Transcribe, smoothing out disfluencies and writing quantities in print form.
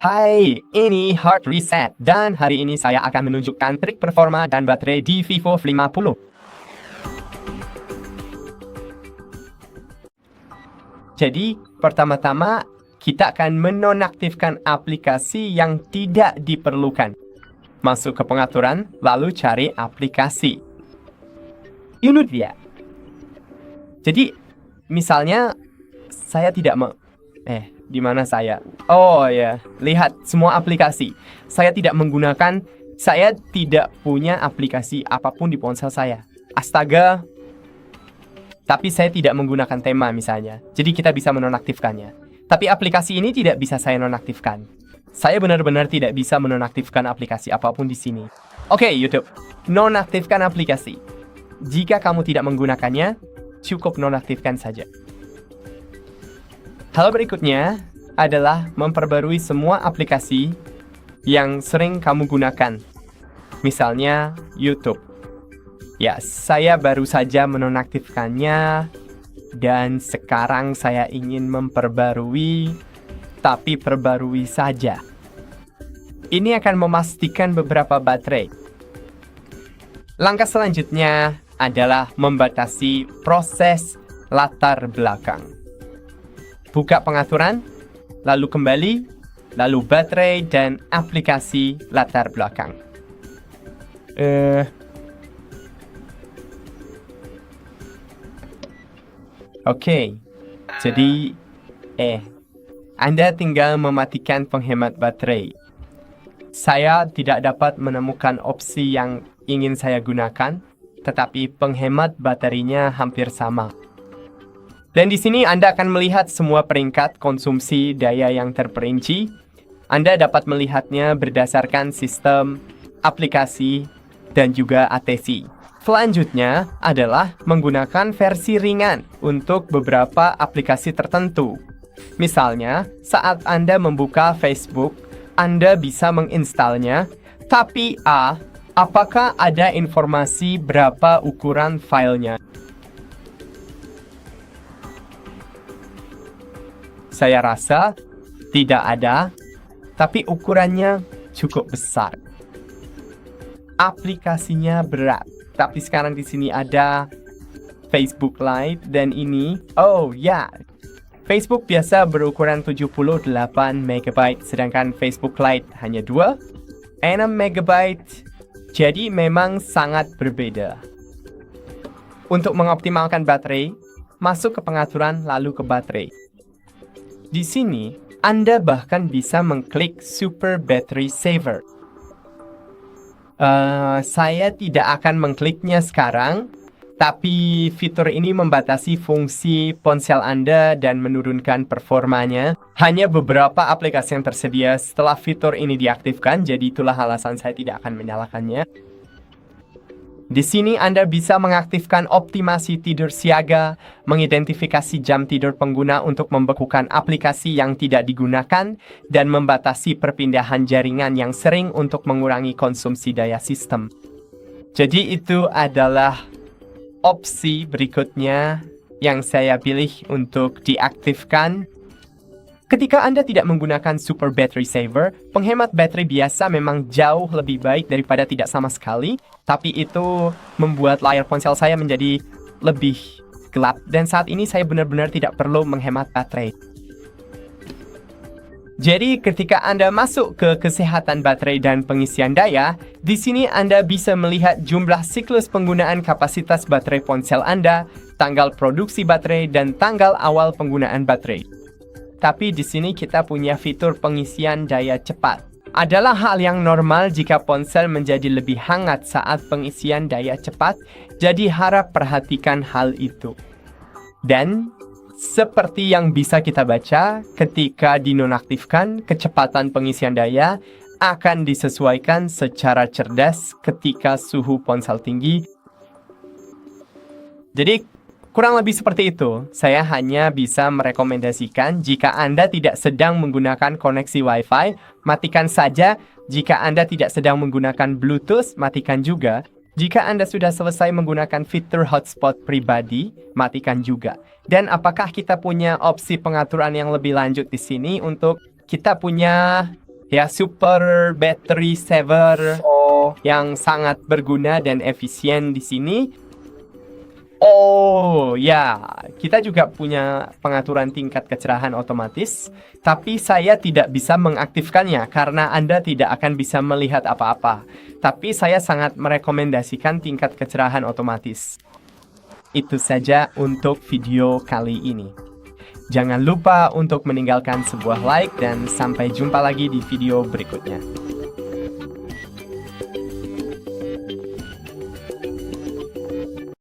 Hai, ini Hard Reset dan hari ini saya akan menunjukkan trik performa dan baterai di Vivo V50. Jadi, pertama-tama kita akan menonaktifkan aplikasi yang tidak diperlukan. Masuk ke pengaturan, lalu cari aplikasi. Ini dia. Jadi, misalnya saya tidak mau di mana saya? Oh ya, lihat semua aplikasi. Saya tidak punya aplikasi apapun di ponsel saya. Astaga. Tapi saya tidak menggunakan tema misalnya. Jadi kita bisa menonaktifkannya. Tapi aplikasi ini tidak bisa saya nonaktifkan. Saya benar-benar tidak bisa menonaktifkan aplikasi apapun di sini. Oke, YouTube. Nonaktifkan aplikasi. Jika kamu tidak menggunakannya, cukup nonaktifkan saja. Hal berikutnya adalah memperbarui semua aplikasi yang sering kamu gunakan. Misalnya YouTube. Ya, saya baru saja menonaktifkannya dan sekarang saya ingin memperbarui, tapi perbarui saja. Ini akan memastikan beberapa baterai. Langkah selanjutnya adalah membatasi proses latar belakang. Buka pengaturan, lalu kembali, lalu baterai dan aplikasi latar belakang. Oke, jadi Anda tinggal mematikan penghemat baterai. Saya tidak dapat menemukan opsi yang ingin saya gunakan, tetapi penghemat baterinya hampir sama. Dan di sini Anda akan melihat semua peringkat konsumsi daya yang terperinci. Anda dapat melihatnya berdasarkan sistem, aplikasi, dan juga ATC. Selanjutnya adalah menggunakan versi ringan untuk beberapa aplikasi tertentu. Misalnya, saat Anda membuka Facebook, Anda bisa menginstalnya, tapi apakah ada informasi berapa ukuran filenya? Saya rasa tidak ada, tapi ukurannya cukup besar. Aplikasinya berat, tapi sekarang di sini ada Facebook Lite dan ini. Oh ya, Facebook biasa berukuran 78 MB, sedangkan Facebook Lite hanya 6 MB. Jadi memang sangat berbeda. Untuk mengoptimalkan baterai, masuk ke pengaturan lalu ke baterai. Di sini, Anda bahkan bisa mengklik Super Battery Saver. Saya tidak akan mengkliknya sekarang, tapi fitur ini membatasi fungsi ponsel Anda dan menurunkan performanya. Hanya beberapa aplikasi yang tersedia setelah fitur ini diaktifkan, jadi itulah alasan saya tidak akan menyalakannya. Di sini Anda bisa mengaktifkan optimasi tidur siaga, mengidentifikasi jam tidur pengguna untuk membekukan aplikasi yang tidak digunakan, dan membatasi perpindahan jaringan yang sering untuk mengurangi konsumsi daya sistem. Jadi itu adalah opsi berikutnya yang saya pilih untuk diaktifkan. Ketika Anda tidak menggunakan Super Battery Saver, penghemat baterai biasa memang jauh lebih baik daripada tidak sama sekali, tapi itu membuat layar ponsel saya menjadi lebih gelap, dan saat ini saya benar-benar tidak perlu menghemat baterai. Jadi ketika Anda masuk ke kesehatan baterai dan pengisian daya, di sini Anda bisa melihat jumlah siklus penggunaan kapasitas baterai ponsel Anda, tanggal produksi baterai, dan tanggal awal penggunaan baterai. Tapi di sini kita punya fitur pengisian daya cepat. Adalah hal yang normal jika ponsel menjadi lebih hangat saat pengisian daya cepat, jadi harap perhatikan hal itu. Dan seperti yang bisa kita baca, ketika dinonaktifkan, kecepatan pengisian daya akan disesuaikan secara cerdas ketika suhu ponsel tinggi. Jadi kurang lebih seperti itu. Saya hanya bisa merekomendasikan jika Anda tidak sedang menggunakan koneksi Wi-Fi, matikan saja. Jika Anda tidak sedang menggunakan Bluetooth, matikan juga. Jika Anda sudah selesai menggunakan fitur hotspot pribadi, matikan juga. Dan apakah kita punya opsi pengaturan yang lebih lanjut di sini untuk kita punya Ya, super battery saver Oh, yang sangat berguna dan efisien di sini. Oh ya, kita juga punya pengaturan tingkat kecerahan otomatis, tapi saya tidak bisa mengaktifkannya karena Anda tidak akan bisa melihat apa-apa. Tapi saya sangat merekomendasikan tingkat kecerahan otomatis. Itu saja untuk video kali ini. Jangan lupa untuk meninggalkan sebuah like dan sampai jumpa lagi di video berikutnya.